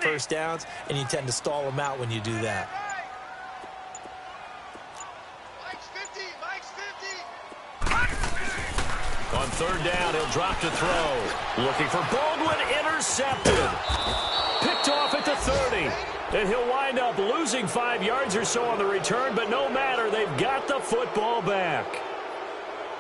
first downs, and you tend to stall them out when you do that. On third down, he'll drop to throw. Looking for Baldwin, intercepted. Picked off at the 30. And he'll wind up losing 5 yards or so on the return, but no matter, they've got the football back.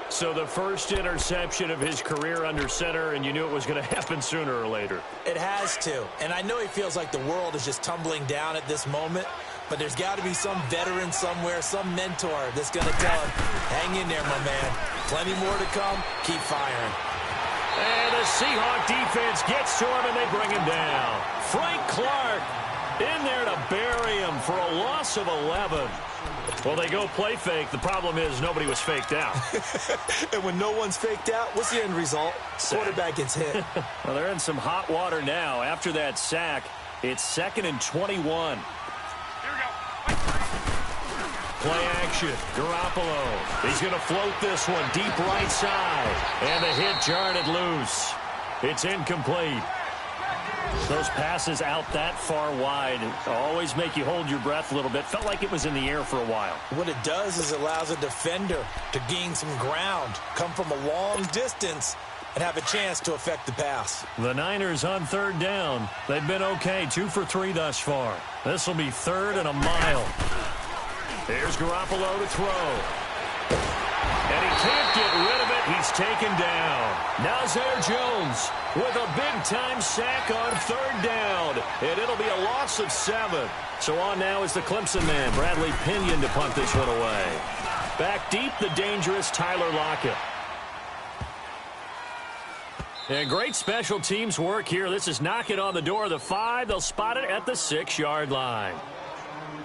So the first interception of his career under center, and you knew it was going to happen sooner or later. It has to. And I know he feels like the world is just tumbling down at this moment, but there's got to be some veteran somewhere, some mentor that's going to tell him, hang in there, my man. Plenty more to come. Keep firing. And the Seahawk defense gets to him, and they bring him down. Frank Clark in there to bury him for a loss of 11. Well, they go play fake. The problem is nobody was faked out. And when no one's faked out, what's the end result? Quarterback gets hit. Well, they're in some hot water now. After that sack, it's 2nd and 21. Play action. Garoppolo. He's going to float this one deep right side. And the hit jarred it loose. It's incomplete. Those passes out that far wide always make you hold your breath a little bit. Felt like it was in the air for a while. What it does is it allows a defender to gain some ground, come from a long distance, and have a chance to affect the pass. The Niners on third down. They've been okay, 2 for 3 thus far. This will be 3rd and a mile. There's Garoppolo to throw. And he can't get rid of it. He's taken down. Nazir Jones with a big-time sack on 3rd down. And it'll be a loss of 7. So on now is the Clemson man, Bradley Pinion, to punt this one away. Back deep, the dangerous Tyler Lockett. And great special teams work here. This is knocking on the door of the 5. They'll spot it at the 6-yard line.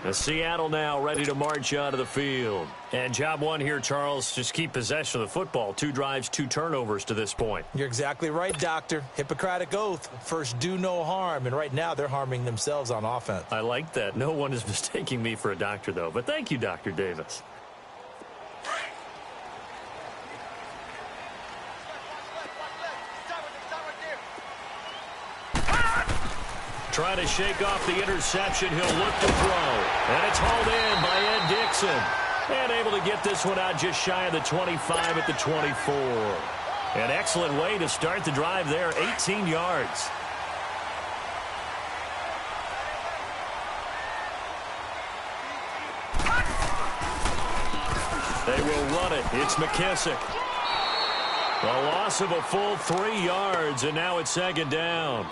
The Seattle now ready to march onto the field. And job one here, Charles, just keep possession of the football. 2 drives, 2 turnovers to this point. You're exactly right, Doctor. Hippocratic oath. First, do no harm. And right now, they're harming themselves on offense. I like that. No one is mistaking me for a doctor, though. But thank you, Dr. Davis. Trying to shake off the interception. He'll look to throw. And it's hauled in by Ed Dixon. And able to get this one out just shy of the 25 at the 24. An excellent way to start the drive there. 18 yards. They will run it. It's McKissick. A loss of a full 3 yards, and now it's 2nd down.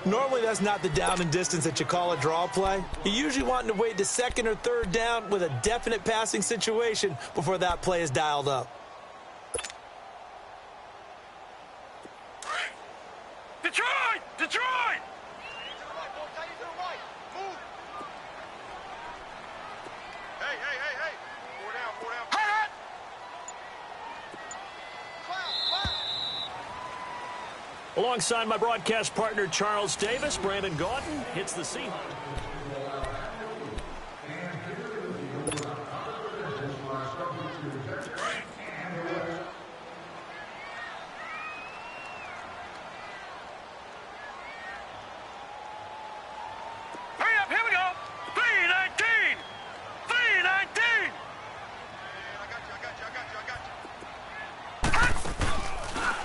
Normally, that's not the down and distance that you call a draw play. You usually want to wait to 2nd or 3rd down with a definite passing situation before that play is dialed up. Detroit! Detroit! Hey, hey, hey, hey! 4 down, 4 down. Hot! Alongside my broadcast partner, Charles Davis, Brandon Gaudin hits the Seahawks. Hurry up, here we go! 319! 319!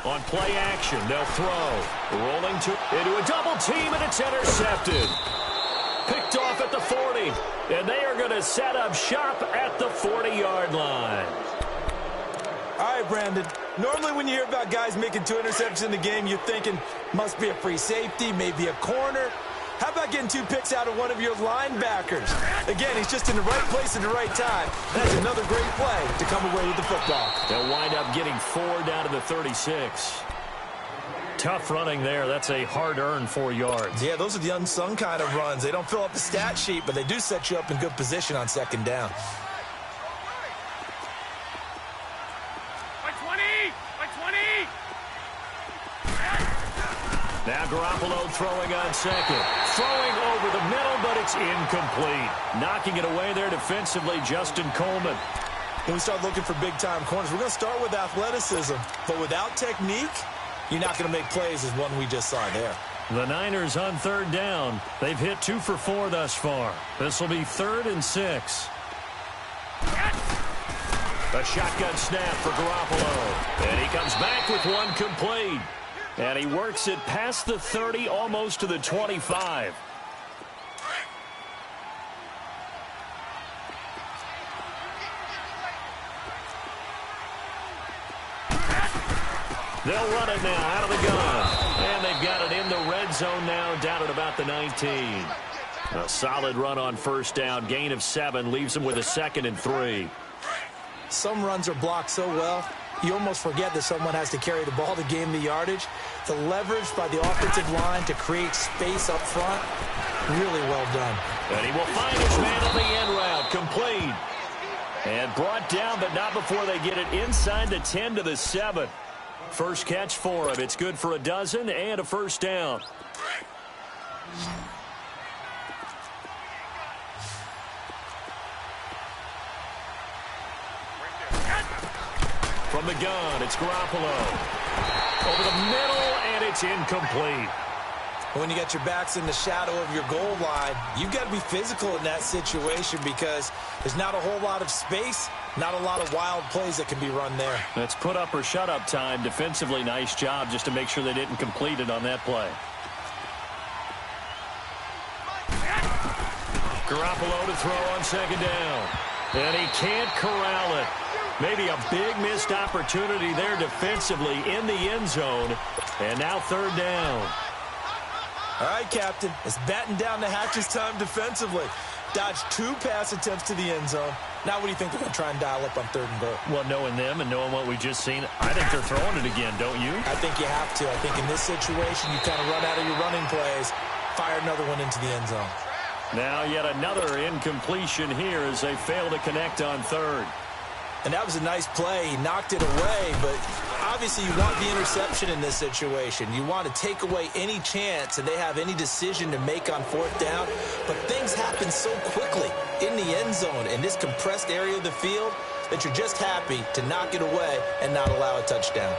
On play action, they'll throw. Rolling into a double team, and it's intercepted. Picked off at the 40. And they are going to set up shop at the 40-yard line. All right, Brandon. Normally when you hear about guys making 2 interceptions in the game, you're thinking must be a free safety, maybe a corner. How about getting 2 picks out of one of your linebackers? Again, he's just in the right place at the right time. That's another great play to come away with the football. They'll wind up getting 4 down to the 36. Tough running there. That's a hard-earned 4 yards. Yeah, those are the unsung kind of runs. They don't fill up the stat sheet, but they do set you up in good position on 2nd down. By 20! By 20! Now Garoppolo throwing on 2nd. Throwing over the middle, but it's incomplete. Knocking it away there defensively, Justin Coleman. When we start looking for big-time corners, we're going to start with athleticism. But without technique, you're not going to make plays as one we just saw there. The Niners on third down. They've hit 2 for 4 thus far. This will be 3rd and 6. A shotgun snap for Garoppolo. And he comes back with one complete. And he works it past the 30, almost to the 25. They'll run it now out of the gun. And they've got it in the red zone now, down at about the 19. A solid run on first down. Gain of 7 leaves them with a 2nd and 3. Some runs are blocked so well, you almost forget that someone has to carry the ball to gain the yardage. The leverage by the offensive line to create space up front, really well done. And he will find his man on the end route, complete. And brought down, but not before they get it inside the 10 to the 7. First catch for him. It's good for a dozen and a first down. From the gun, it's Garoppolo. Over the middle, and it's incomplete. When you got your backs in the shadow of your goal line, you've got to be physical in that situation because there's not a whole lot of space, not a lot of wild plays that can be run there. That's put up or shut up time. Defensively, nice job just to make sure they didn't complete it on that play. Garoppolo to throw on second down. And he can't corral it. Maybe a big missed opportunity there defensively in the end zone. And now third down. All right, Captain. It's batten down the hatches time defensively. Dodged 2 pass attempts to the end zone. Now what do you think they're going to try and dial up on 3rd and goal? Well, knowing them and knowing what we just seen, I think they're throwing it again, don't you? I think you have to. I think in this situation, you kind of run out of your running plays, fire another one into the end zone. Now yet another incompletion here as they fail to connect on 3rd. And that was a nice play. He knocked it away, but obviously you want the interception in this situation. You want to take away any chance and they have any decision to make on 4th down. But things happen so quickly in the end zone in this compressed area of the field that you're just happy to knock it away and not allow a touchdown.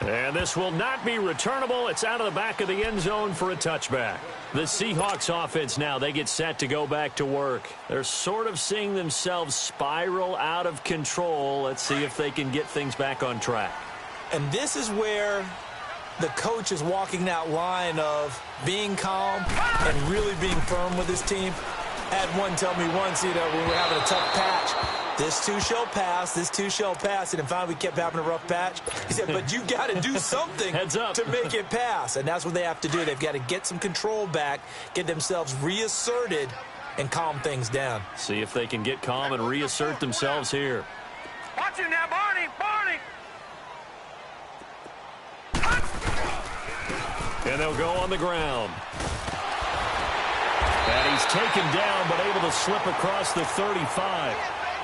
And this will not be returnable. It's out of the back of the end zone for a touchback. The Seahawks offense now, they get set to go back to work. They're sort of seeing themselves spiral out of control. Let's see if they can get things back on track. And this is where the coach is walking that line of being calm and really being firm with his team. Had one tell me once, when we were having a tough patch, this too shall pass, this too shall pass. And finally we kept having a rough patch. He said, but you got to do something Heads up. to make it pass. And that's what they have to do. They've got to get some control back, get themselves reasserted, and calm things down. See if they can get calm and reassert themselves here. Watch it now, Barney! Barney! And they'll go on the ground. And he's taken down, but able to slip across the 35.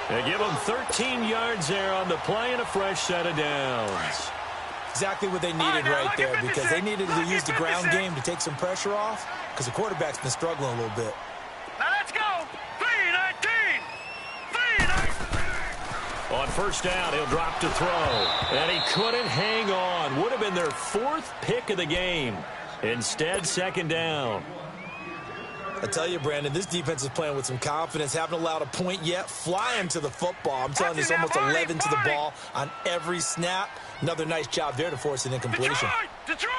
They give him 13 yards there on the play and a fresh set of downs. Exactly what they needed right there because they needed to use the ground game to take some pressure off because the quarterback's been struggling a little bit. Now let's go! 3-19! 3-19! On first down, he'll drop to throw. And he couldn't hang on. Would have been their 4th pick of the game. Instead, second down. I tell you, Brandon, this defense is playing with some confidence. Haven't allowed a point yet. Flying to the football. I'm telling you, it's almost 11 to the ball on every snap. Another nice job there to force an incompletion. Detroit!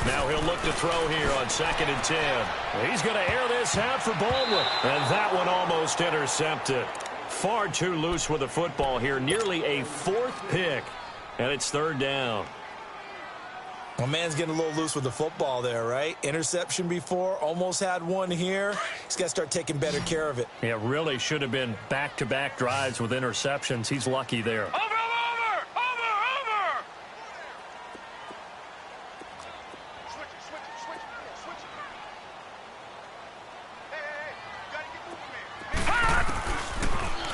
Now he'll look to throw here on 2nd and 10. He's going to air this out for Baldwin. And that one almost intercepted. Far too loose with the football here. Nearly a 4th pick. And it's 3rd down. My man's getting a little loose with the football there, right? Interception before, almost had one here. He's got to start taking better care of it. Yeah, really should have been back-to-back drives with interceptions. He's lucky there. Over! Switch it. Hey, you got to get moving, man.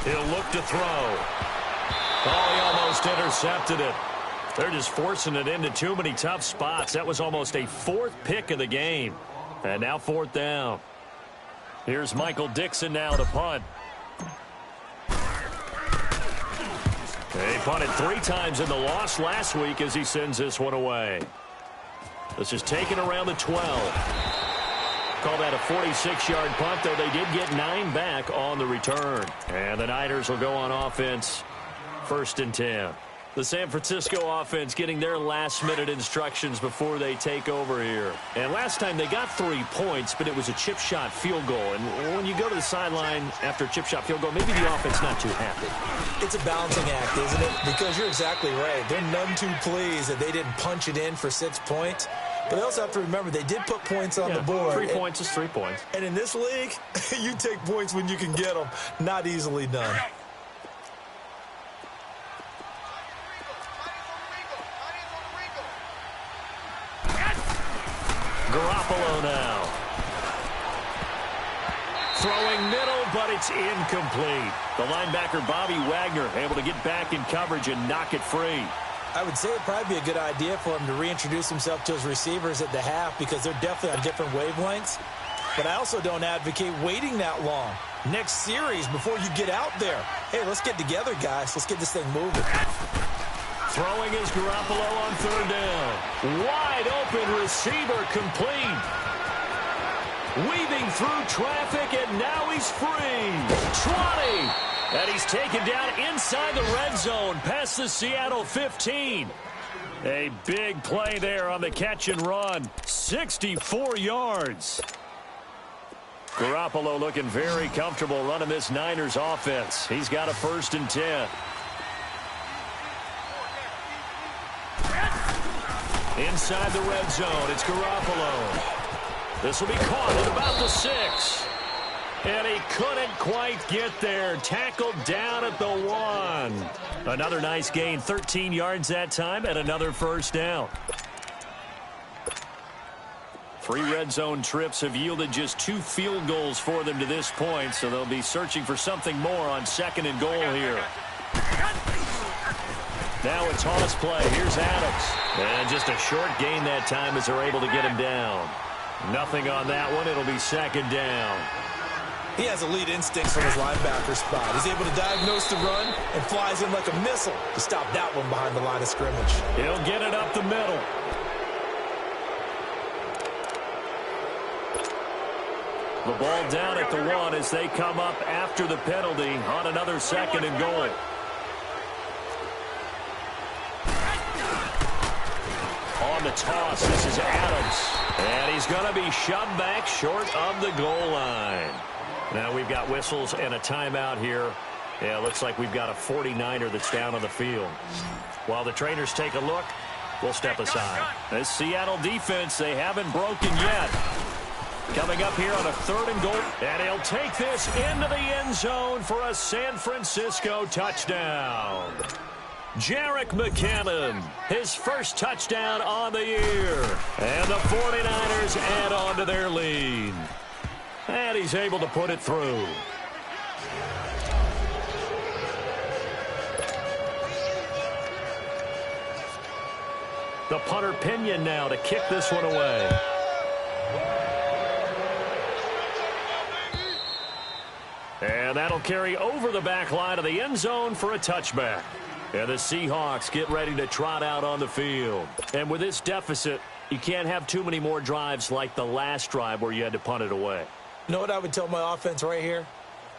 He'll look to throw. Oh, he almost intercepted it. They're just forcing it into too many tough spots. That was almost a 4th pick of the game. And now 4th down. Here's Michael Dixon now to punt. They punted 3 times in the loss last week as he sends this one away. This is taken around the 12. Call that a 46-yard punt, though they did get 9 back on the return. And the Niners will go on offense, 1st and 10. The San Francisco offense getting their last-minute instructions before they take over here. And last time they got 3 points, but it was a chip shot field goal. And when you go to the sideline after a chip shot field goal, maybe the offense not too happy. It's a balancing act, isn't it? Because you're exactly right. They're none too pleased that they didn't punch it in for 6 points. But they also have to remember they did put points on the board. 3 points is 3 points. And in this league, you take points when you can get them. Not easily done. Garoppolo now. Throwing middle, but it's incomplete. The linebacker, Bobby Wagner, able to get back in coverage and knock it free. I would say it'd probably be a good idea for him to reintroduce himself to his receivers at the half because they're definitely on different wavelengths. But I also don't advocate waiting that long. Next series, before you get out there, hey, let's get together, guys. Let's get this thing moving. Throwing is Garoppolo on 3rd down. Wide open receiver complete. Weaving through traffic, and now he's free. 20. And he's taken down inside the red zone past the Seattle 15. A big play there on the catch and run. 64 yards. Garoppolo looking very comfortable running this Niners offense. He's got a 1st and 10. Inside the red zone, it's Garoppolo. This will be caught at about the 6. And he couldn't quite get there. Tackled down at the 1. Another nice gain, 13 yards that time, and another 1st down. 3 red zone trips have yielded just 2 field goals for them to this point, so they'll be searching for something more on 2nd and goal here. Now a toss play. Here's Adams. And just a short gain that time as they're able to get him down. Nothing on that one. It'll be 2nd down. He has elite instincts from his linebacker spot. He's able to diagnose the run and flies in like a missile to stop that one behind the line of scrimmage. He'll get it up the middle. The ball down at the 1 as they come up after the penalty on another 2nd and goal. On the toss, this is Adams. And he's going to be shoved back short of the goal line. Now we've got whistles and a timeout here. Yeah, it looks like we've got a 49er that's down on the field. While the trainers take a look, we'll step aside. This Seattle defense, they haven't broken yet. Coming up here on a 3rd and goal. And he'll take this into the end zone for a San Francisco touchdown. Jerick McKinnon, his 1st touchdown on the year. And the 49ers add on to their lead. And he's able to put it through. The punter Pinion now to kick this one away. And that'll carry over the back line of the end zone for a touchback. And the Seahawks get ready to trot out on the field. And with this deficit, you can't have too many more drives like the last drive where you had to punt it away. You know what I would tell my offense right here?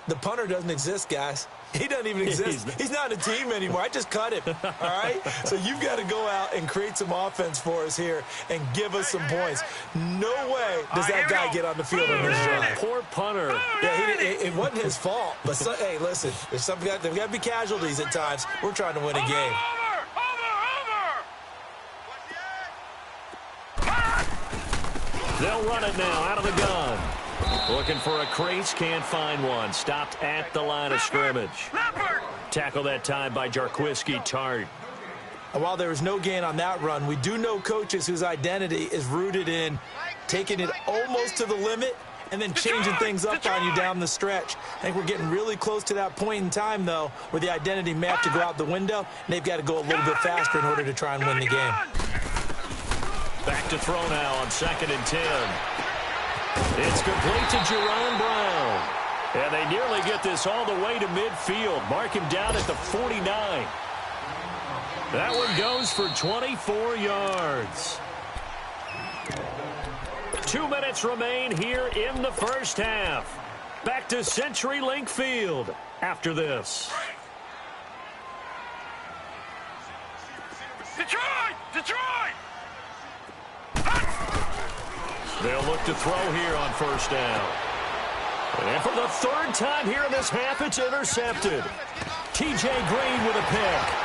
The punter doesn't exist, guys. He doesn't even exist. He's not a team anymore. I just cut him, all right? So you've got to go out and create some offense for us here and give us some points. No way does that guy get on the field on this drive. Poor punter. Yeah, it wasn't his fault. But, hey, listen, there's got to be casualties at times. We're trying to win a game. They'll run it now out of the gun. Looking for a crease, can't find one. Stopped at the line of scrimmage. Tackle that time by Jarquiski Tart. And while there was no gain on that run, we do know coaches whose identity is rooted in taking it almost to the limit and then changing things up on you down the stretch. I think we're getting really close to that point in time, though, where the identity may have to go out the window, and they've got to go a little bit faster in order to try and win the game. Back to throw now on 2nd and 10. It's complete to Jerome Brown. And they nearly get this all the way to midfield. Mark him down at the 49. That one goes for 24 yards. 2 minutes remain here in the first half. Back to CenturyLink Field after this. Detroit! Detroit! They'll look to throw here on first down. And for the third time here in this half, it's intercepted. T.J. Green with a pick.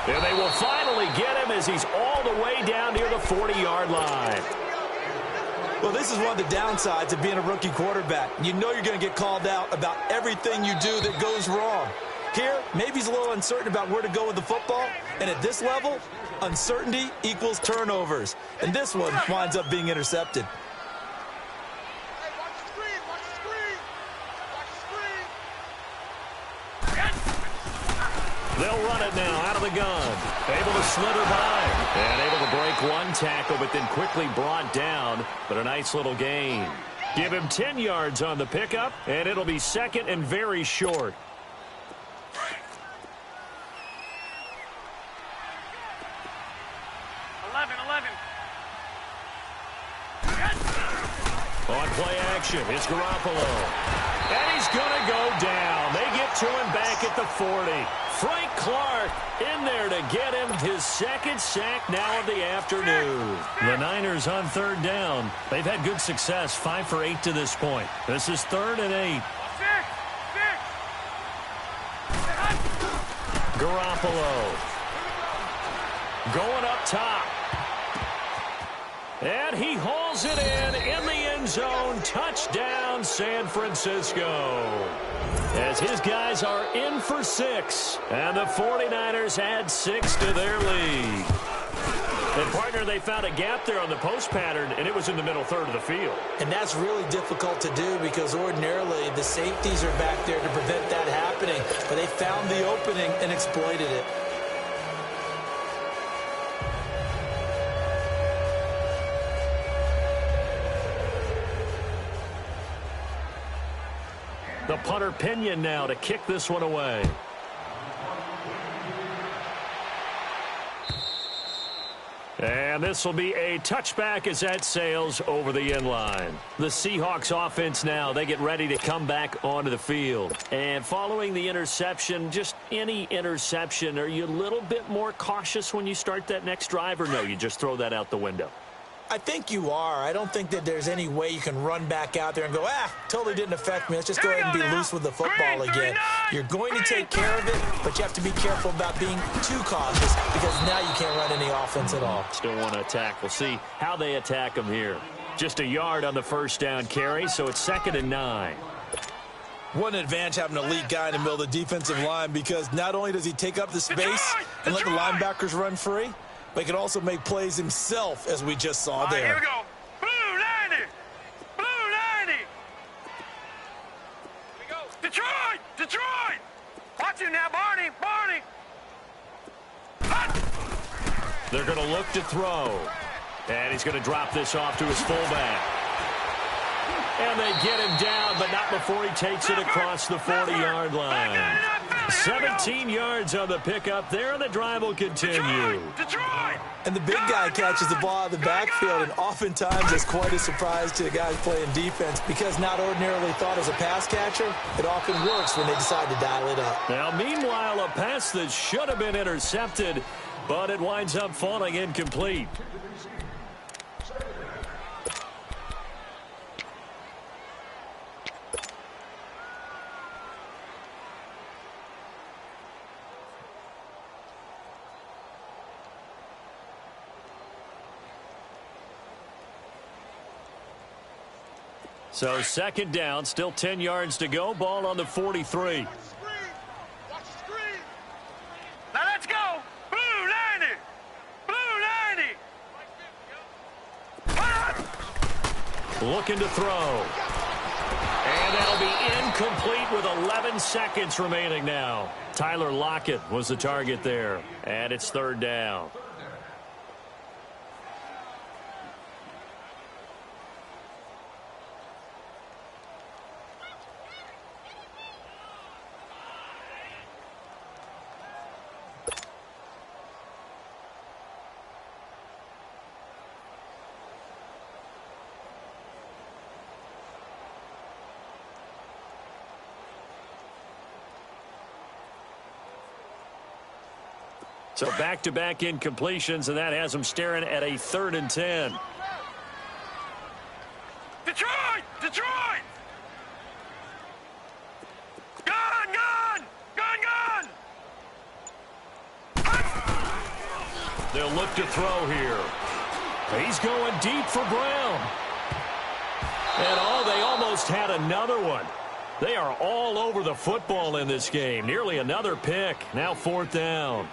And they will finally get him as he's all the way down near the 40-yard line. Well, this is one of the downsides of being a rookie quarterback. You know you're going to get called out about everything you do that goes wrong. Here, maybe he's a little uncertain about where to go with the football. And at this level, uncertainty equals turnovers. And this one winds up being intercepted. Hey, watch the screen! Watch the screen! Watch the screen! They'll run it now out of the gun. Able to slither by. And able to break one tackle, but then quickly brought down. But a nice little gain. Give him 10 yards on the pickup, and it'll be second and very short. On play action, it's Garoppolo. And he's going to go down. They get to him back at the 40. Frank Clark in there to get him his second sack now of the afternoon. The Niners on third down. They've had good success, 5 for 8 to this point. This is 3rd and 8. Garoppolo going up top. And he hauls it in the end zone. Touchdown, San Francisco. As his guys are in for 6. And the 49ers add 6 to their lead. And, partner, they found a gap there on the post pattern, and it was in the middle third of the field. And that's really difficult to do because ordinarily the safeties are back there to prevent that happening. But they found the opening and exploited it. The punter Pinion now to kick this one away. And this will be a touchback as that sails over the end line. The Seahawks offense now, they get ready to come back onto the field. And following the interception, just any interception, are you a little bit more cautious when you start that next drive, or no, you just throw that out the window? I think you are. I don't think that there's any way you can run back out there and go, totally didn't affect me. Let's just go ahead and be loose with the football again. You're going to take care of it, but you have to be careful about being too cautious because now you can't run any offense at all. Still want to attack. We'll see how they attack them here. Just a yard on the first down carry, so it's 2nd and 9. What an advantage having an elite guy in the middle of the defensive line because not only does he take up the space and let the linebackers run free, but he can also make plays himself, as we just saw there. Here we go. Blue 90. Blue 90. Here we go. Detroit. Detroit. Watch him now, Barney. Barney. They're going to look to throw. And he's going to drop this off to his fullback. And they get him down, but not before he takes it across the 40-yard line. 17 yards on the pickup there, and the drive will continue. Detroit. And the big guy catches the ball out of the backfield, and oftentimes it's quite a surprise to the guys playing defense because not ordinarily thought as a pass catcher, it often works when they decide to dial it up. Now, meanwhile, a pass that should have been intercepted, but it winds up falling incomplete. So 2nd down, still 10 yards to go. Ball on the 43. Watch the screen. Now let's go. Blue 90. Blue 90. Looking to throw. And that'll be incomplete with 11 seconds remaining now. Tyler Lockett was the target there. And it's 3rd down. So back-to-back incompletions, and that has them staring at a 3rd and 10. Detroit! Detroit! Gun! Gun! Gun! Gun! They'll look to throw here. He's going deep for Brown. And they almost had another one. They are all over the football in this game. Nearly another pick. Now 4th down.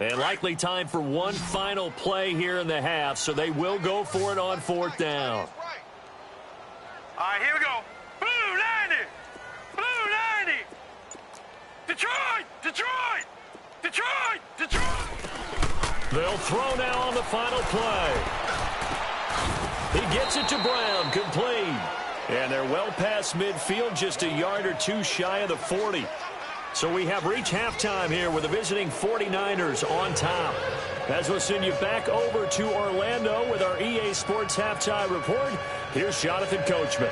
And likely time for one final play here in the half, so they will go for it on 4th down. All right, here we go. Blue 90! Blue 90! Detroit! Detroit! Detroit! Detroit! They'll throw now on the final play. He gets it to Brown, complete. And they're well past midfield, just a yard or two shy of the 40. So we have reached halftime here with the visiting 49ers on top. As we'll send you back over to Orlando with our EA Sports Halftime Report, here's Jonathan Coachman.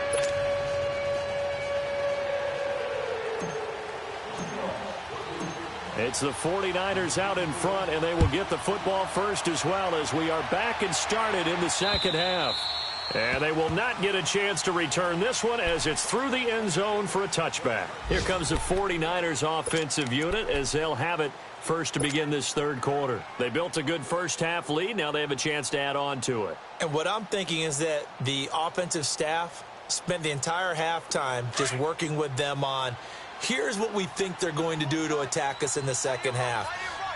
It's the 49ers out in front, and they will get the football first as well as we are back and started in the second half. And they will not get a chance to return this one as it's through the end zone for a touchback. Here comes the 49ers offensive unit as they'll have it first to begin this 3rd quarter. They built a good first half lead. Now they have a chance to add on to it. And what I'm thinking is that the offensive staff spent the entire halftime just working with them on, here's what we think they're going to do to attack us in the second half.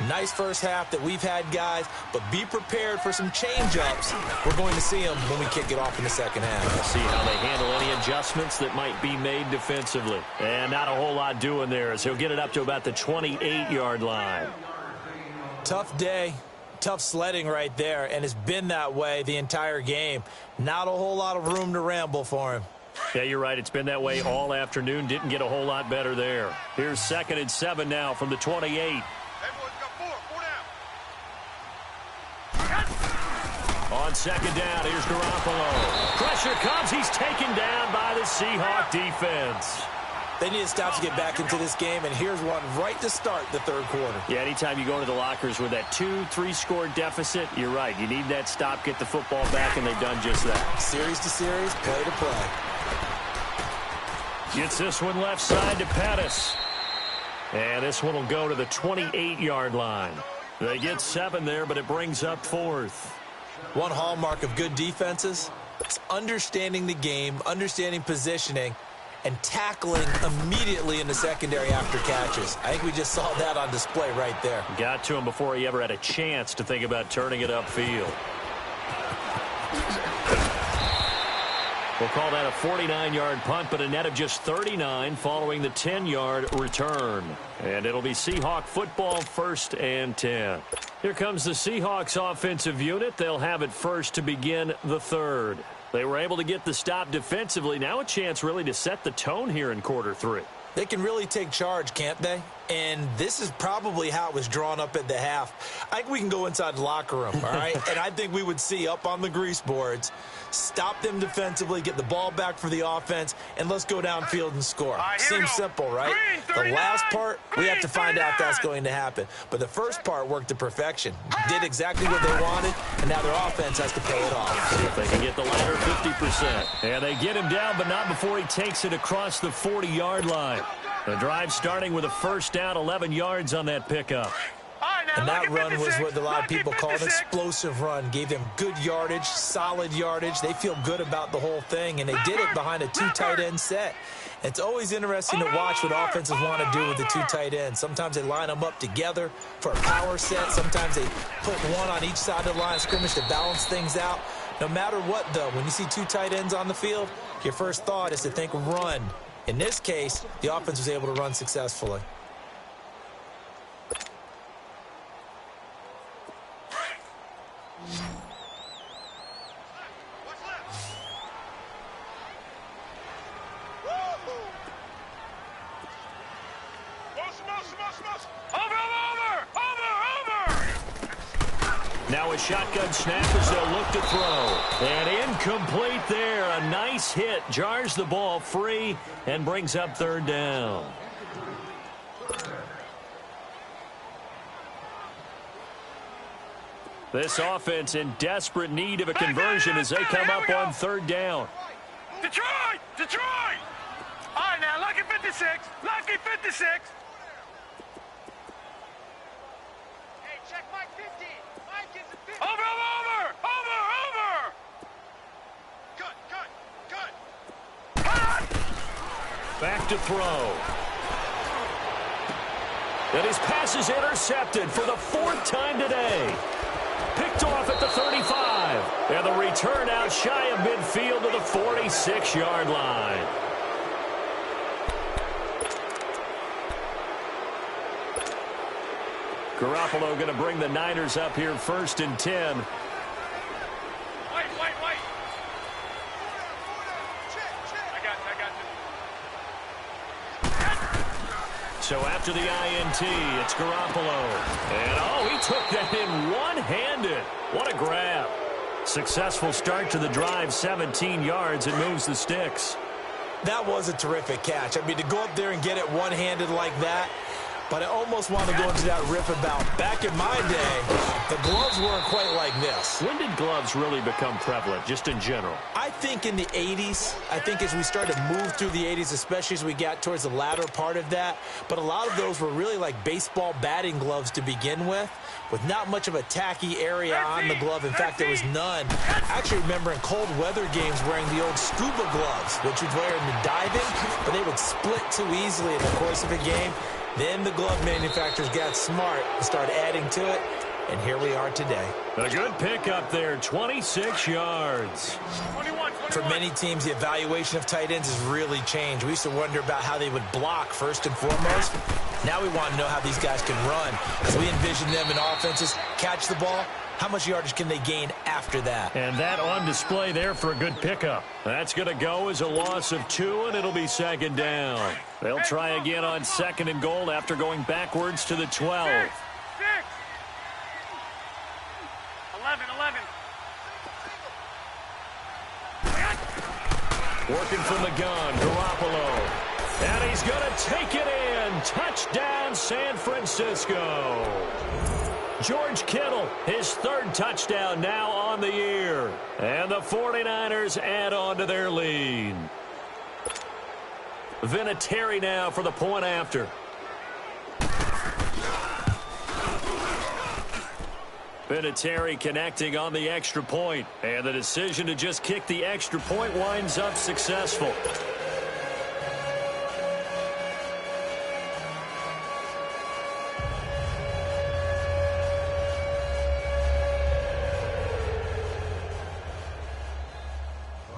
Nice first half that we've had, guys, but be prepared for some change-ups. We're going to see them when we kick it off in the second half. We'll see how they handle any adjustments that might be made defensively. And not a whole lot doing there as he'll get it up to about the 28-yard line. Tough day, tough sledding right there, and it's been that way the entire game. Not a whole lot of room to ramble for him. Yeah, you're right. It's been that way all afternoon. Didn't get a whole lot better there. Here's 2nd and 7 now from the 28. On 2nd down, here's Garoppolo. Pressure comes. He's taken down by the Seahawk defense. They need to stop to get back into this game, and here's one right to start the 3rd quarter. Yeah, anytime you go into the lockers with that 2-3 score deficit, you're right. You need that stop, get the football back, and they've done just that. Series to series, play to play. Gets this one left side to Pettis. And this one will go to the 28-yard line. They get 7 there, but it brings up 4th. One hallmark of good defenses is understanding the game, understanding positioning, and tackling immediately in the secondary after catches. I think we just saw that on display right there. Got to him before he ever had a chance to think about turning it upfield. We'll call that a 49-yard punt, but a net of just 39 following the 10-yard return. And it'll be Seahawk football, 1st and 10. Here comes the Seahawks offensive unit. They'll have it first to begin the 3rd. They were able to get the stop defensively. Now a chance really to set the tone here in quarter 3. They can really take charge, can't they? And this is probably how it was drawn up at the half. I think we can go inside the locker room, all right? And I think we would see up on the grease boards, stop them defensively, get the ball back for the offense, and let's go downfield and score. Right, seems simple, right? The last part, we have to find out if that's going to happen. But the first part worked to perfection. Did exactly what they wanted, and now their offense has to pay it off. See if they can get the latter 50%. And they get him down, but not before he takes it across the 40-yard line. The drive starting with a 1st down, 11 yards on that pickup. And that run was what a lot of people call an explosive run. Gave them good yardage, solid yardage. They feel good about the whole thing, and they did it behind a 2 tight end set. It's always interesting to watch what offenses want to do with the 2 tight ends. Sometimes they line them up together for a power set. Sometimes they put one on each side of the line of scrimmage to balance things out. No matter what, though, when you see 2 tight ends on the field, your first thought is to think run. In this case, the offense was able to run successfully. Now a shotgun snap as they'll look to throw. And incomplete there. A nice hit. Jars the ball free and brings up third down. This offense in desperate need of a conversion as they come up on third down. Detroit! Detroit! All right, now, lucky 56. Lucky 56. Hey, check Mike 50. Mike is a 50. Over! Good. Back to throw. And his pass is intercepted for the fourth time today. Picked off at the 35. And the return out shy of midfield to the 46-yard line. Garoppolo going to bring the Niners up here first and 10. Wait. I got this. So after the INT, it's Garoppolo. And, he took that in one-handed. What a grab. Successful start to the drive, 17 yards, and moves the sticks. That was a terrific catch. I mean, to go up there and get it one-handed like that, but I almost want to go into that riff about back in my day, the gloves weren't quite like this. When did gloves really become prevalent, just in general? I think in the 80s. I think as we started to move through the 80s, especially as we got towards the latter part of that. But a lot of those were really like baseball batting gloves to begin with not much of a tacky area on the glove. In fact, there was none. I actually remember in cold weather games wearing the old scuba gloves, which you'd wear in the diving, but they would split too easily in the course of a game. Then the glove manufacturers got smart and started adding to it, and here we are today. A good pickup there, 26 yards. 21. For many teams, the evaluation of tight ends has really changed. We used to wonder about how they would block first and foremost. Now we want to know how these guys can run. As we envision them in offenses, catch the ball, how much yardage can they gain after that? And that on display there for a good pickup. That's going to go as a loss of 2, and it'll be second down. They'll try again on second and goal after going backwards to the 12. 6. 11. Working from the gun, Garoppolo. And he's going to take it in. Touchdown, San Francisco. George Kittle, his third touchdown now on the year. And the 49ers add on to their lead. Vinatieri now for the point after. Vinatieri connecting on the extra point. And the decision to just kick the extra point winds up successful.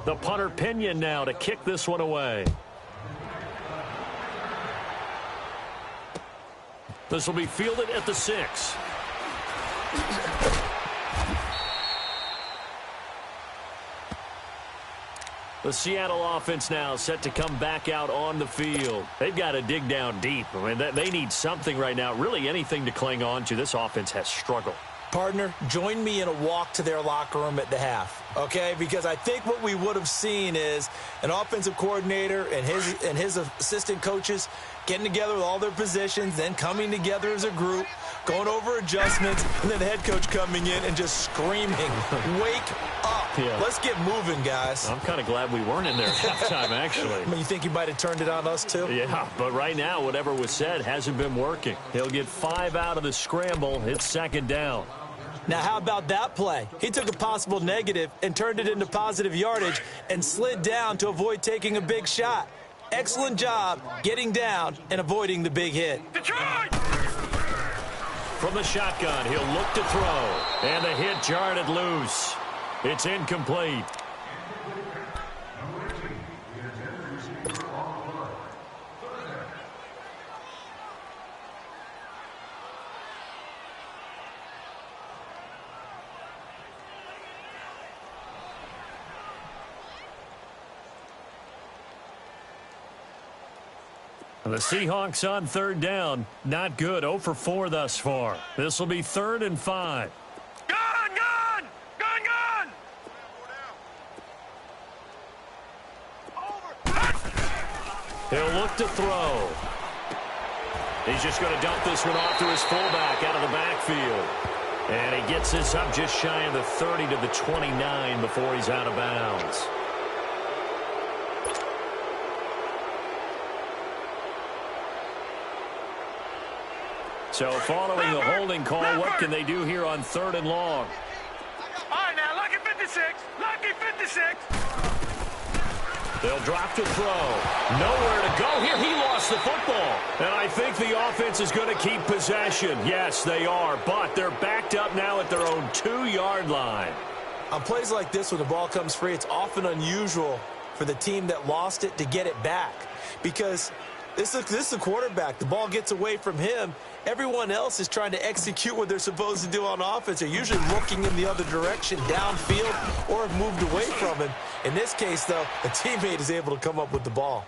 The punter Pinion now to kick this one away. This will be fielded at the 6. The Seattle offense now set to come back out on the field. They've got to dig down deep. I mean, they need something right now, really anything to cling on to. This offense has struggled. Partner, join me in a walk to their locker room at the half, okay? Because I think what we would have seen is an offensive coordinator and his assistant coaches getting together with all their positions, then coming together as a group, going over adjustments, and then the head coach coming in and just screaming, wake up. Yeah. Let's get moving, guys. I'm kind of glad we weren't in there at halftime, actually. I mean, you think he might have turned it on us, too? Yeah, but right now, whatever was said hasn't been working. He'll get 5 out of the scramble. It's second down. Now, how about that play? He took a possible negative and turned it into positive yardage and slid down to avoid taking a big shot. Excellent job getting down and avoiding the big hit. Detroit! From the shotgun, he'll look to throw. And the hit jarred it loose. It's incomplete. The Seahawks on third down. Not good. 0 for 4 thus far. This will be 3rd and 5. Gun! He'll look to throw. He's just going to dump this one off to his fullback out of the backfield. And he gets this up just shy of the 30 to the 29 before he's out of bounds. So following the holding call, what can they do here on 3rd and long? All right, now, lucky 56. Lucky 56. They'll drop to throw. Nowhere to go here. He lost the football. And I think the offense is going to keep possession. Yes, they are. But they're backed up now at their own 2-yard line. On plays like this, when the ball comes free, it's often unusual for the team that lost it to get it back. Because this is a quarterback. The ball gets away from him. Everyone else is trying to execute what they're supposed to do on offense. They're usually looking in the other direction, downfield, or have moved away from him. In this case, though, a teammate is able to come up with the ball.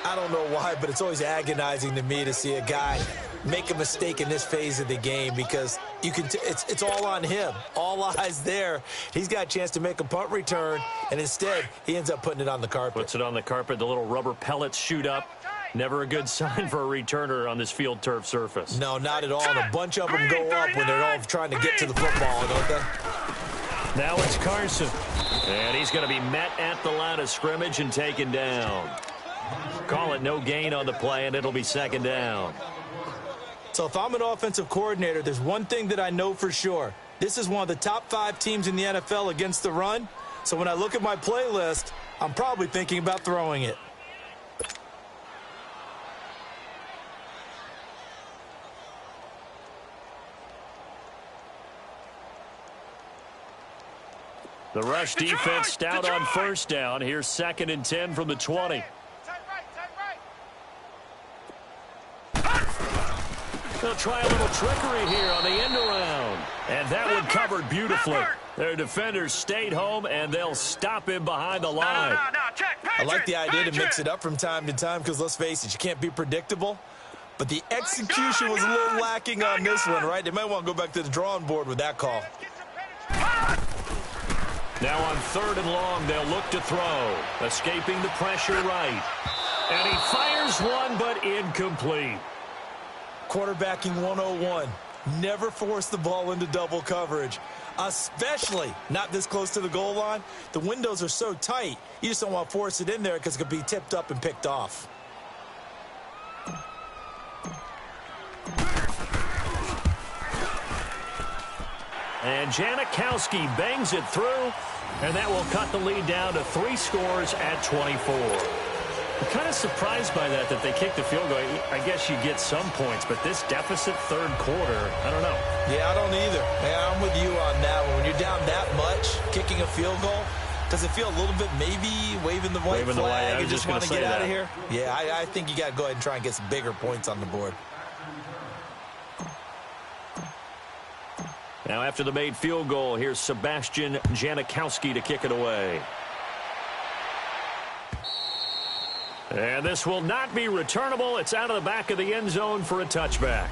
I don't know why, but it's always agonizing to me to see a guy make a mistake in this phase of the game, because you can it's all on him. All eyes there. He's got a chance to make a punt return, and instead he ends up putting it on the carpet. Puts it on the carpet. The little rubber pellets shoot up. Never a good sign for a returner on this field turf surface. No, not at all. And a bunch of them go up when they're all trying to get to the football, don't they? Now it's Carson. And he's going to be met at the line of scrimmage and taken down. Call it no gain on the play, and it'll be 2nd down. So if I'm an offensive coordinator, there's one thing that I know for sure. This is one of the top 5 teams in the NFL against the run. So when I look at my playlist, I'm probably thinking about throwing it. The rush defense stout on 1st down. Here's 2nd and 10 from the 20. They'll try a little trickery here on the end around. And that one covered beautifully. Their defenders stayed home, and they'll stop him behind the line. I like the idea to mix it up from time to time, because let's face it, you can't be predictable. But the execution was a little lacking on this one, right? They might want to go back to the drawing board with that call. Now on 3rd and long, they'll look to throw. Escaping the pressure right. And he fires one, but incomplete. Quarterbacking 101. Never force the ball into double coverage, especially not this close to the goal line. The windows are so tight, you just don't want to force it in there because it could be tipped up and picked off. And Janikowski bangs it through, and that will cut the lead down to 3 scores at 24. I'm kind of surprised by that they kicked the field goal. I guess you get some points, but this deficit 3rd quarter, I don't know. Yeah, I don't either. Yeah, I'm with you on that one. When you're down that much, kicking a field goal, does it feel a little bit maybe waving the white flag and just want to get out of here? Yeah, I think you got to go ahead and try and get some bigger points on the board. Now after the made field goal, here's Sebastian Janikowski to kick it away. And this will not be returnable. It's out of the back of the end zone for a touchback.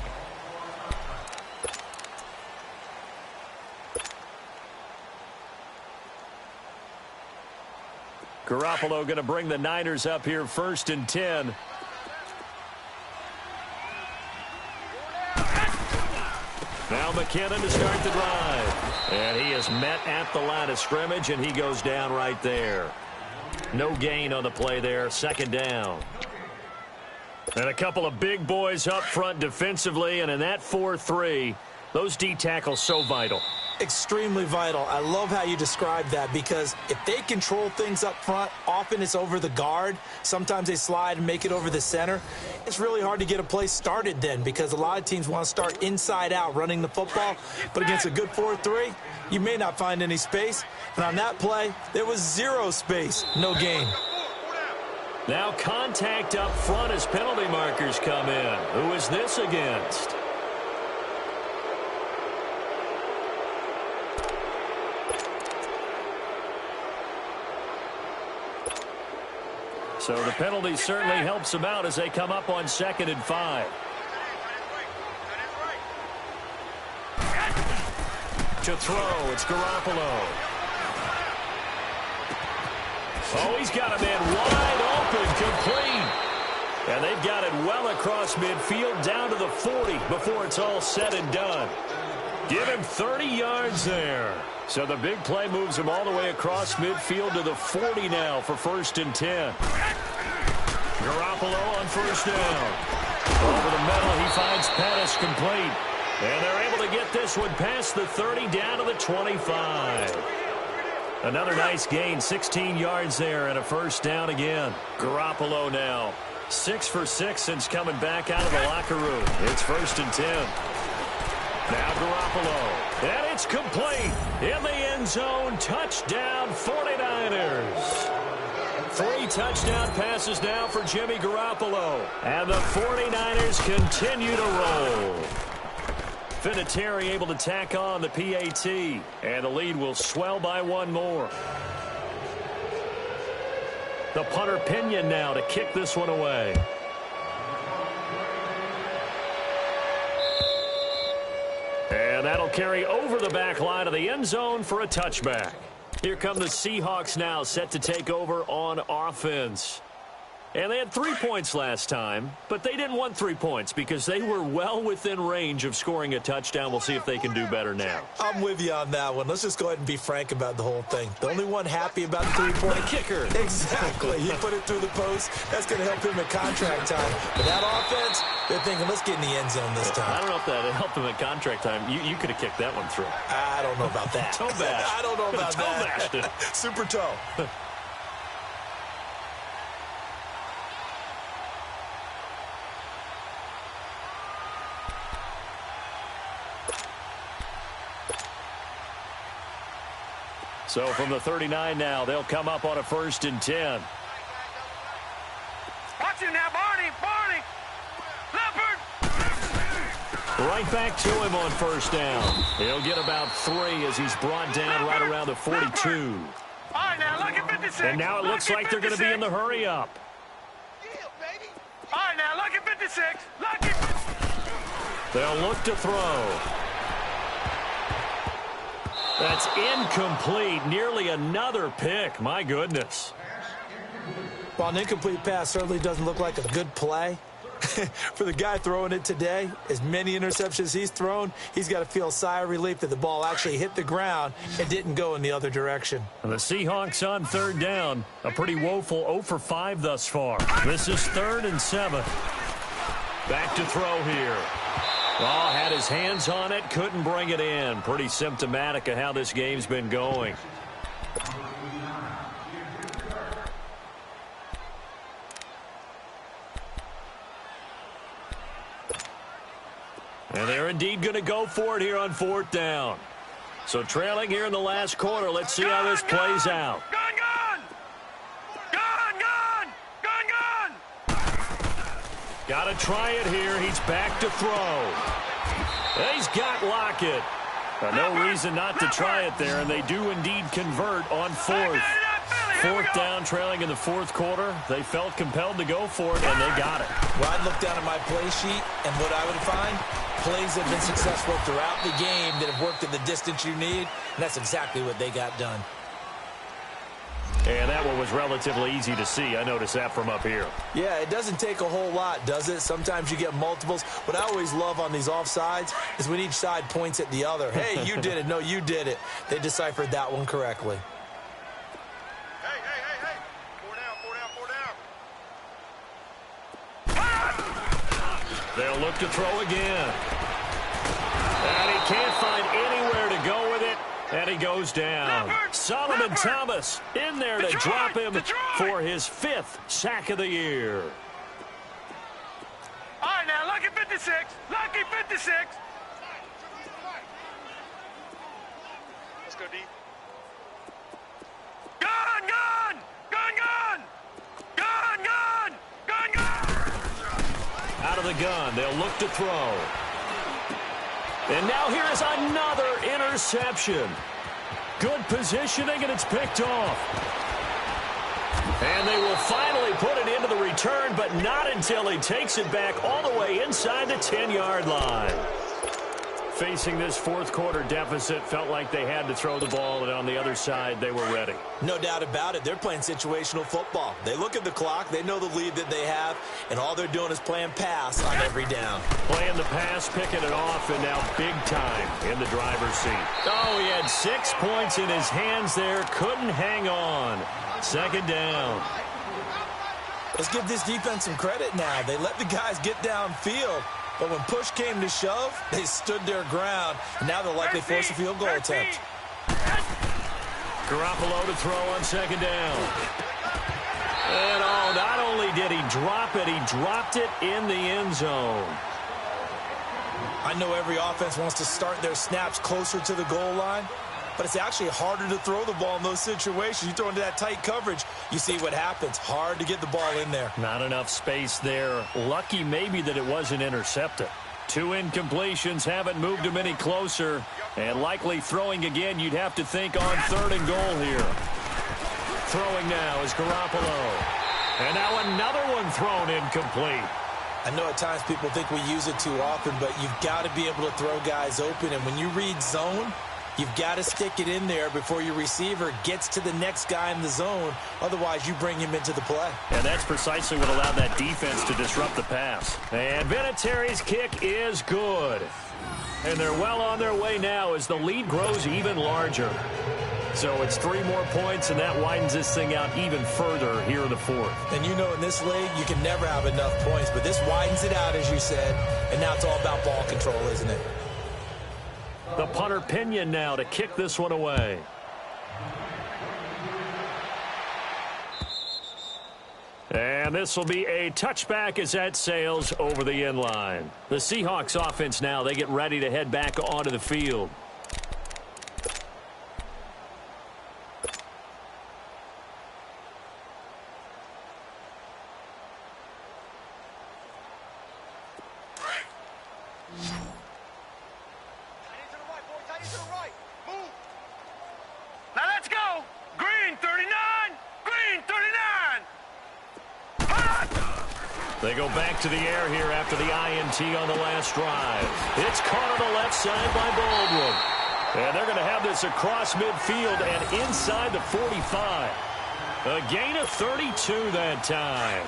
Garoppolo going to bring the Niners up here 1st and 10. Now McKinnon to start the drive. And he is met at the line of scrimmage, and he goes down right there. No gain on the play there, 2nd down. And a couple of big boys up front defensively, and in that 4-3, those D tackles so vital. Extremely vital. I love how you describe that, because if they control things up front, often it's over the guard. Sometimes they slide and make it over the center. It's really hard to get a play started then, because a lot of teams want to start inside out running the football. But against a good 4-3, you may not find any space. And on that play, there was 0 space, no gain. Now contact up front as penalty markers come in. Who is this against? So the penalty certainly helps them out as they come up on 2nd and 5. To throw, it's Garoppolo. Oh, he's got a man wide open, complete. And they've got it well across midfield, down to the 40 before it's all said and done. Give him 30 yards there. So the big play moves him all the way across midfield to the 40 now for 1st and 10. Garoppolo on 1st down. Over the middle, he finds Pettis complete. And they're able to get this one past the 30 down to the 25. Another nice gain, 16 yards there and a 1st down again. Garoppolo now 6 for 6 since coming back out of the locker room. It's 1st and 10. Now Garoppolo. And it's complete. In the end zone. Touchdown 49ers. 3 touchdown passes now for Jimmy Garoppolo. And the 49ers continue to roll. Vinatieri able to tack on the PAT. And the lead will swell by 1 more. The punter Pinion now to kick this one away. And that'll carry over the back line of the end zone for a touchback. Here come the Seahawks now, set to take over on offense. And they had 3 points last time, but they didn't want 3 points because they were well within range of scoring a touchdown. We'll see if they can do better now. I'm with you on that one. Let's just go ahead and be frank about the whole thing. The only one happy about the 3-point kicker. Exactly. He put it through the post. That's going to help him at contract time. But that offense, they're thinking, let's get in the end zone this time. I don't know if that helped him at contract time. You could have kicked that one through. I don't know about that. Toe bash. I don't know about toe that. Bashed it. Super toe. So from the 39 now, they'll come up on a 1st and 10. Watch him now, Barney. Leopard. Right back to him on 1st down. He'll get about 3 as he's brought down right around the 42. All right, now, lucky 56. And now it looks like they're going to be in the hurry up. All right, now, lucky 56. Lucky. They'll look to throw. That's incomplete. Nearly another pick. My goodness. Well, an incomplete pass certainly doesn't look like a good play. For the guy throwing it today, as many interceptions he's thrown, he's got to feel a sigh of relief that the ball actually hit the ground and didn't go in the other direction. And the Seahawks on 3rd down. A pretty woeful 0 for 5 thus far. This is 3rd and 7. Back to throw here. Oh, had his hands on it, couldn't bring it in. Pretty symptomatic of how this game's been going. And they're indeed going to go for it here on 4th down. So trailing here in the last quarter, let's see how this plays out. Gun! Got to try it here. He's back to throw. He's got Lockett. No reason not to try it there, and they do indeed convert on 4th. 4th down, trailing in the 4th quarter. They felt compelled to go for it, and they got it. Well, I'd look down at my play sheet, and what I would find, plays that have been successful throughout the game that have worked at the distance you need, and that's exactly what they got done. And that one was relatively easy to see. I noticed that from up here. Yeah, it doesn't take a whole lot, does it? Sometimes you get multiples. What I always love on these offsides is when each side points at the other. Hey, you did it. No, you did it. They deciphered that one correctly. Hey. 4 down. They'll look to throw again. And he can't find anywhere to go with it. And he goes down. Solomon Thomas in there to drop him for his 5th sack of the year. All right, now, lucky 56. Lucky 56. Let's go deep. Gun! Out of the gun, they'll look to throw. And now here is another interception. Good positioning, and it's picked off. And they will finally put it into the return, but not until he takes it back all the way inside the 10-yard line. Facing this fourth quarter deficit, felt like they had to throw the ball, and on the other side, they were ready. No doubt about it. They're playing situational football. They look at the clock, they know the lead that they have, and all they're doing is playing pass on every down. Playing the pass, picking it off, and now big time in the driver's seat. Oh, he had 6 points in his hands there, couldn't hang on. Second down. Let's give this defense some credit now. They let the guys get downfield. But when push came to shove, they stood their ground. And now they'll likely force a field goal attempt. Garoppolo to throw on second down. And not only did he drop it, he dropped it in the end zone. I know every offense wants to start their snaps closer to the goal line, but it's actually harder to throw the ball in those situations. You throw into that tight coverage, you see what happens. Hard to get the ball in there. Not enough space there. Lucky maybe that it wasn't intercepted. 2 incompletions haven't moved him any closer. And likely throwing again, you'd have to think on 3rd and goal here. Throwing now is Garoppolo. And now another one thrown incomplete. I know at times people think we use it too often, but you've got to be able to throw guys open. And when you read zone, you've got to stick it in there before your receiver gets to the next guy in the zone. Otherwise, you bring him into the play. And that's precisely what allowed that defense to disrupt the pass. And Vinatieri's kick is good. And they're well on their way now as the lead grows even larger. So it's 3 more points, and that widens this thing out even further here in the 4th. And you know in this league, you can never have enough points. But this widens it out, as you said. And now it's all about ball control, isn't it? The punter Pinion now to kick this one away. And this will be a touchback as that sails over the end line. The Seahawks offense now, they get ready to head back onto the field. Now let's go! Green 39! Green 39! They go back to the air here after the INT on the last drive. It's caught on the left side by Baldwin. And they're going to have this across midfield and inside the 45. A gain of 32 that time.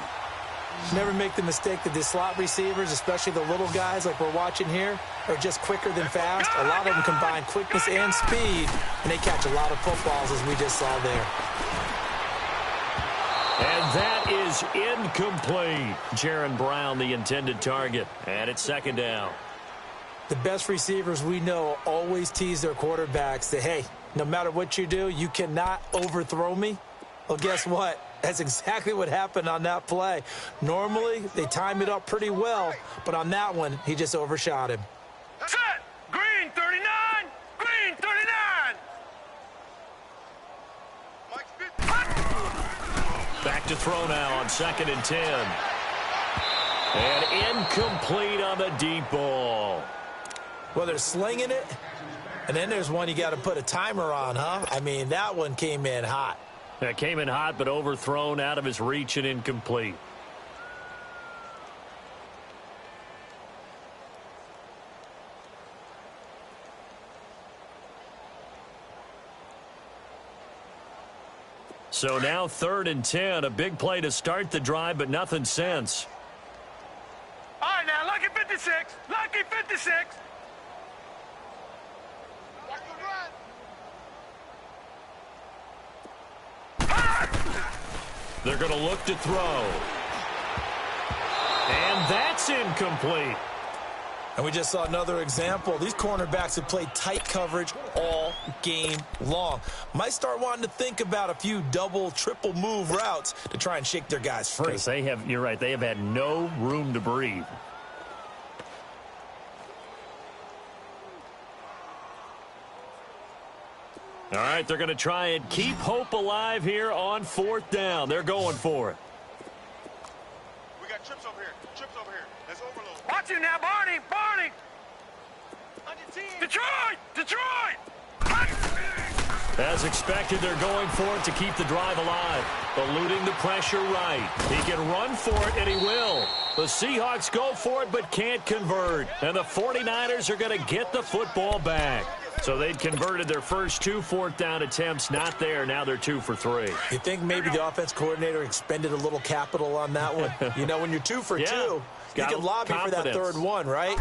Never make the mistake that the slot receivers, especially the little guys like we're watching here, are just quicker than fast. A lot of them combine quickness and speed, and they catch a lot of footballs, as we just saw there. And that is incomplete. Jaron Brown, the intended target. And it's second down. The best receivers we know always tease their quarterbacks that, hey, no matter what you do, you cannot overthrow me. Well, guess what? That's exactly what happened on that play. Normally, they time it up pretty well, but on that one, he just overshot him. Set! Green 39! Green 39! Back to throw now on 2nd and 10. And incomplete on the deep ball. Well, they're slinging it, and then there's one you got to put a timer on, huh? I mean, that one came in hot. It came in hot, but overthrown out of his reach and incomplete. So now 3rd and 10, a big play to start the drive, but nothing since. All right, now, lucky 56. Lucky 56. They're going to look to throw. And that's incomplete. And we just saw another example. These cornerbacks have played tight coverage all game long. Might start wanting to think about a few double, triple move routes to try and shake their guys free. Because they have, you're right, they have had no room to breathe. All right, they're going to try and keep hope alive here on 4th down. They're going for it. We got trips over here. Trips over here. Let's overload. Watch it now, Barney. Barney. On your team. Detroit. Detroit. As expected, they're going for it to keep the drive alive. Eluding the pressure right. He can run for it, and he will. The Seahawks go for it but can't convert. And the 49ers are going to get the football back. So they'd converted their first 2 fourth-down attempts. Not there. Now they're 2 for 3. You think maybe the offense coordinator expended a little capital on that one? You know, when you're 2 for 2, you can lobby for that third one, right?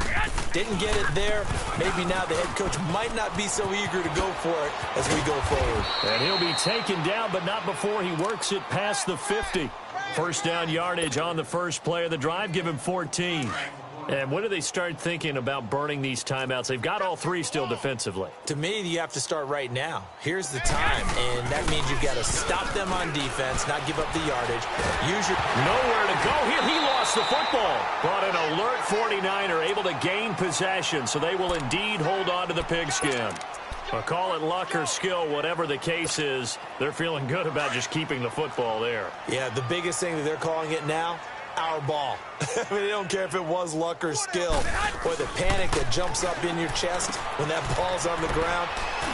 Didn't get it there. Maybe now the head coach might not be so eager to go for it as we go forward. And he'll be taken down, but not before he works it past the 50. First down yardage on the first play of the drive. Give him 14. And when do they start thinking about burning these timeouts? They've got all 3 still defensively. To me, you have to start right now. Here's the time, and that means you've got to stop them on defense, not give up the yardage. Use your... Nowhere to go here. He lost the football. But an alert 49er able to gain possession, so they will indeed hold on to the pigskin. Call it luck or skill, whatever the case is, they're feeling good about just keeping the football there. Yeah, the biggest thing that they're calling it now, our ball. I mean, they don't care if it was luck or skill, or the panic that jumps up in your chest when that ball's on the ground.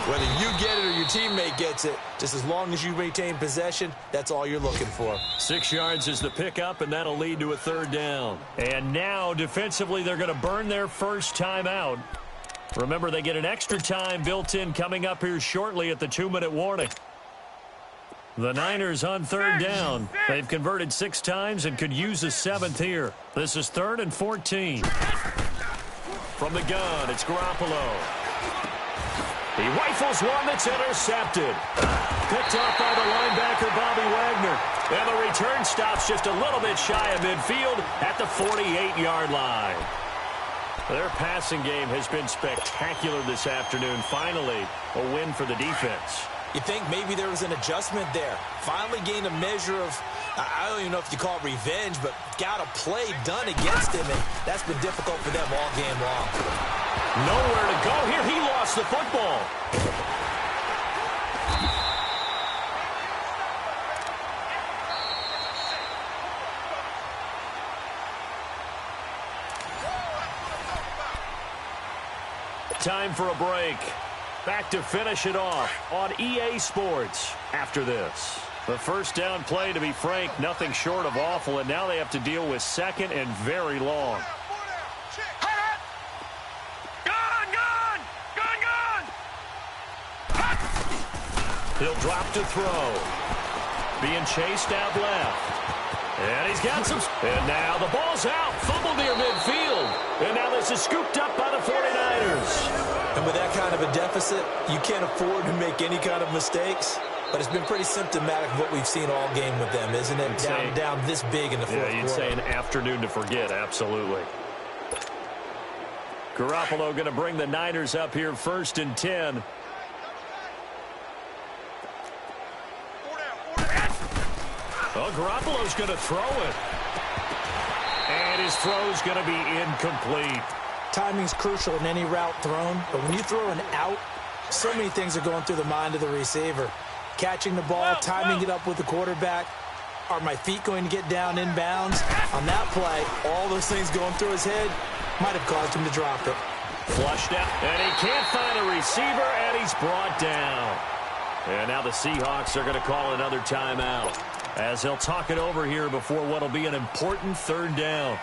Whether you get it or your teammate gets it, just as long as you maintain possession, that's all you're looking for. 6 yards is the pickup, and that'll lead to a third down. And now, defensively, they're going to burn their first timeout. Remember, they get an extra time built in coming up here shortly at the 2-minute warning. The Niners on third down. They've converted 6 times and could use a 7th here. This is 3rd and 14. From the gun, it's Garoppolo. He rifles one that's intercepted. Picked off by the linebacker, Bobby Wagner. And the return stops just a little bit shy of midfield at the 48-yard line. Their passing game has been spectacular this afternoon. Finally, a win for the defense. You think maybe there was an adjustment there. Finally gained a measure of, I don't even know if you call it revenge, but got a play done against him, and that's been difficult for them all game long. Nowhere to go here. He lost the football. Time for a break. Back to finish it off on EA Sports after this. The first down play, to be frank, nothing short of awful, and now they have to deal with 2nd and very long. He'll drop to throw. Being chased out left. And he's got some... And now the ball's out. Fumbled near midfield. And now this is scooped up by the 49ers. And with that kind of a deficit, you can't afford to make any kind of mistakes. But it's been pretty symptomatic of what we've seen all game with them, isn't it? Down this big in the fourth quarter. Yeah, you'd say an afternoon to forget, absolutely. Garoppolo going to bring the Niners up here 1st and 10. Well, Garoppolo's going to throw it. And his throw's going to be incomplete. Timing's crucial in any route thrown, but when you throw an out, so many things are going through the mind of the receiver. Catching the ball, timing it up with the quarterback. Are my feet going to get down in bounds? On that play, all those things going through his head might have caused him to drop it. Flushed out, and he can't find a receiver, and he's brought down. And now the Seahawks are going to call another timeout, as they'll talk it over here before what will be an important third down.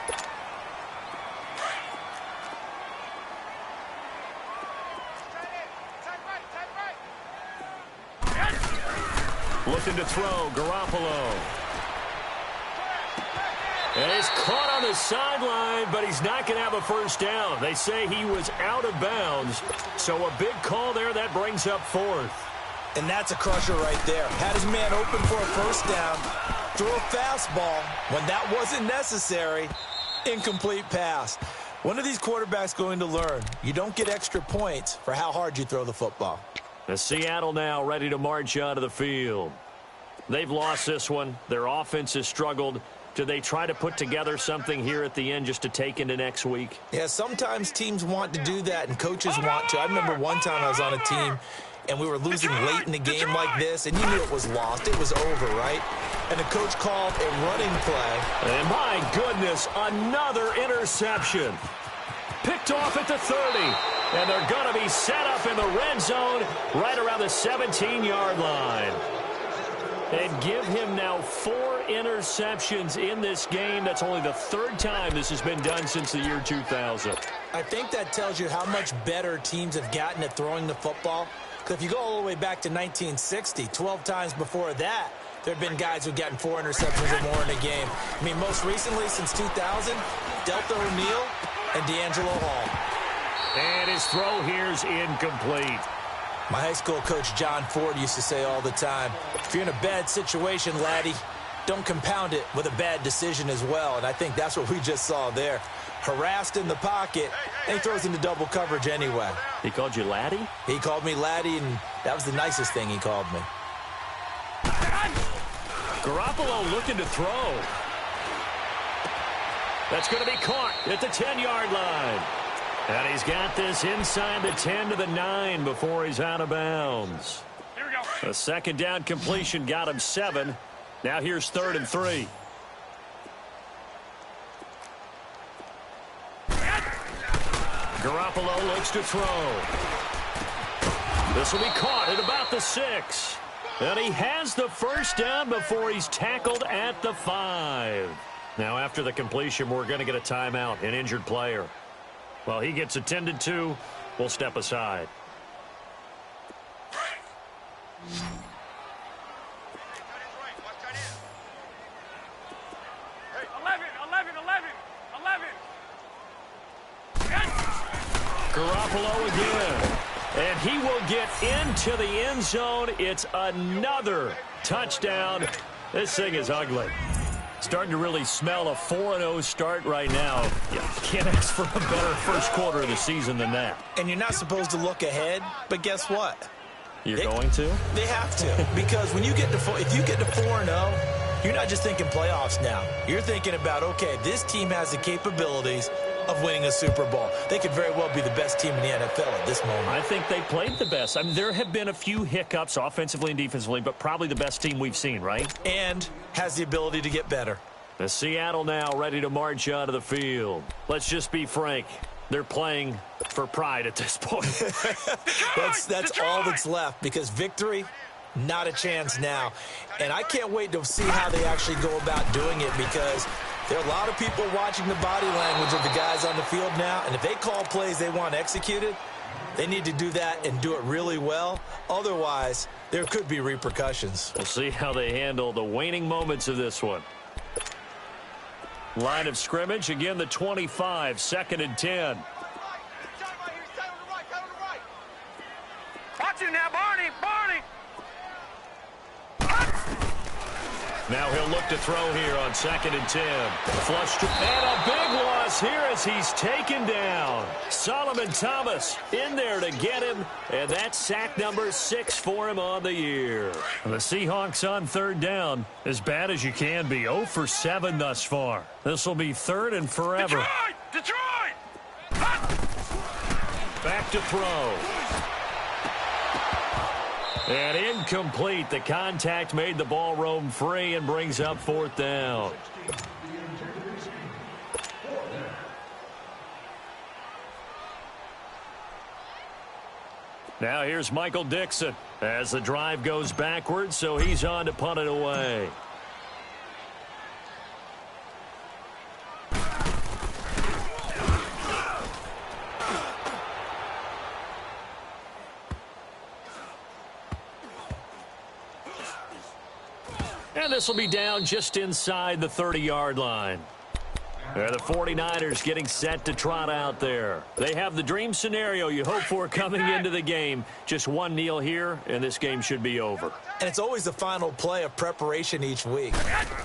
Looking to throw, Garoppolo. And he's caught on the sideline, but he's not going to have a first down. They say he was out of bounds, so a big call there that brings up 4th. And that's a crusher right there. Had his man open for a first down, threw a fastball. When that wasn't necessary, incomplete pass. When are these quarterbacks going to learn? You don't get extra points for how hard you throw the football. The Seattle now ready to march onto the field. They've lost this one. Their offense has struggled. Do they try to put together something here at the end just to take into next week? Yeah, sometimes teams want to do that and coaches want to. I remember one time I was on a team and we were losing late in the game like this, and you knew it was lost. It was over, right? And the coach called a running play. And my goodness, another interception. Picked off at the 30. And they're going to be set up in the red zone right around the 17-yard line. And give him now 4 interceptions in this game. That's only the 3rd time this has been done since the year 2000. I think that tells you how much better teams have gotten at throwing the football. Because if you go all the way back to 1960, 12 times before that, there have been guys who've gotten 4 interceptions or more in a game. I mean, most recently, since 2000, Delta O'Neal and D'Angelo Hall. And his throw here's incomplete. My high school coach, John Ford, used to say all the time, if you're in a bad situation, laddie, don't compound it with a bad decision as well. And I think that's what we just saw there. Harassed in the pocket, and he throws into double coverage anyway. He called you laddie? He called me laddie, and that was the nicest thing he called me. Garoppolo looking to throw. That's going to be caught at the 10-yard line. And he's got this inside the 10 to the 9 before he's out of bounds. Here we go. A 2nd down completion got him 7. Now here's 3rd and 3. Garoppolo looks to throw. This will be caught at about the 6. And he has the 1st down before he's tackled at the 5. Now after the completion, we're going to get a timeout, an injured player. While he gets attended to, we'll step aside. Garoppolo again. And he will get into the end zone. It's another touchdown. This thing is ugly. Starting to really smell a 4-0 start right now. You can't ask for a better first quarter of the season than that. And you're not supposed to look ahead, but guess what? You're going to? They have to. Because when you get to if you get to 4-0, you're not just thinking playoffs now. You're thinking about, okay, this team has the capabilities of winning a Super Bowl. They could very well be the best team in the NFL at this moment. I think they played the best. I mean, there have been a few hiccups offensively and defensively, but probably the best team we've seen, right? And has the ability to get better. The Seattle now ready to march onto the field. Let's just be frank. They're playing for pride at this point. That's all that's left, because victory, not a chance now. And I can't wait to see how they actually go about doing it, because there are a lot of people watching the body language of the guys on the field now, and if they call plays they want executed, they need to do that and do it really well. Otherwise, there could be repercussions. We'll see how they handle the waning moments of this one. Line of scrimmage, again the 25, 2nd and 10. Watch him now, Barney! Now he'll look to throw here on 2nd and 10. Flush and a big loss here as he's taken down. Solomon Thomas in there to get him, and that's sack number 6 for him on the year. The Seahawks on 3rd down, as bad as you can be, 0 for 7 thus far. This will be 3rd and forever. Detroit! Back to throw. And incomplete. The contact made the ball roam free and brings up 4th down. Now here's Michael Dixon as the drive goes backwards, so he's on to punt it away. And this will be down just inside the 30-yard line. They're the 49ers getting set to trot out there. They have the dream scenario you hope for coming into the game. Just one kneel here, and this game should be over. And it's always the final play of preparation each week.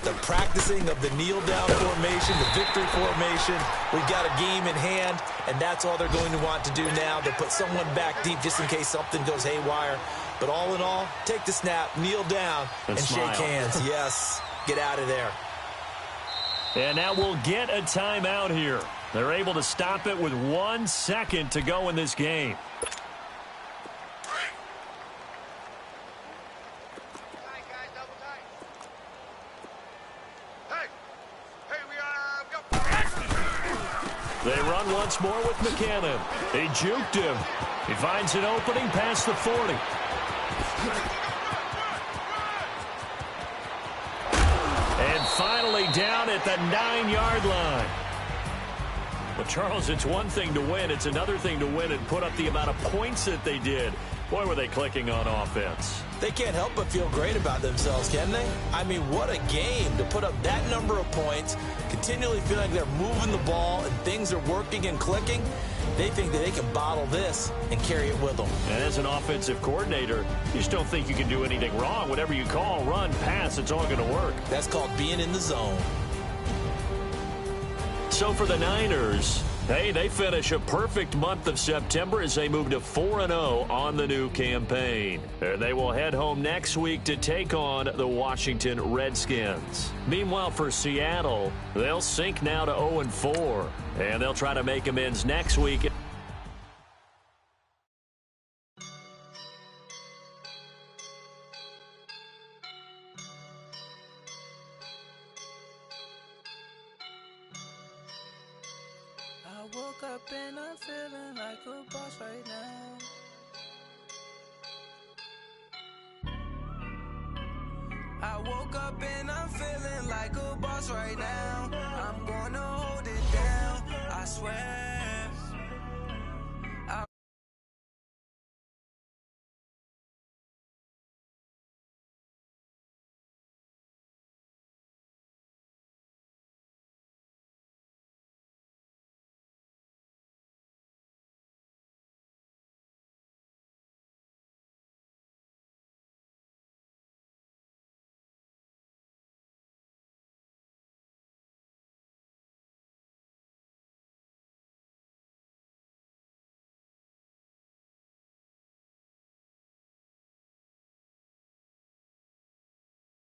The practicing of the kneel-down formation, the victory formation. We've got a game in hand, and that's all they're going to want to do now. They'll put someone back deep just in case something goes haywire. But all in all, take the snap, kneel down, and shake hands. Yes, get out of there. And now we'll get a timeout here. They're able to stop it with 1 second to go in this game. They run once more with McKinnon. He juked him. He finds an opening past the 40. And finally down at the 9-yard line. Well, Charles, it's one thing to win. It's another thing to win and put up the amount of points that they did. Boy, were they clicking on offense. They can't help but feel great about themselves, can they? I mean, what a game to put up that number of points, continually feeling like they're moving the ball and things are working and clicking. They think that they can bottle this and carry it with them. And as an offensive coordinator, you just don't think you can do anything wrong. Whatever you call, run, pass, it's all going to work. That's called being in the zone. So for the Niners, hey, they finish a perfect month of September as they move to 4-0 on the new campaign. And they will head home next week to take on the Washington Redskins. Meanwhile, for Seattle, they'll sink now to 0-4, and they'll try to make amends next week. I woke up and I'm feeling like a boss right now. I woke up and I'm feeling like a boss right now. I'm gonna hold it down, I swear.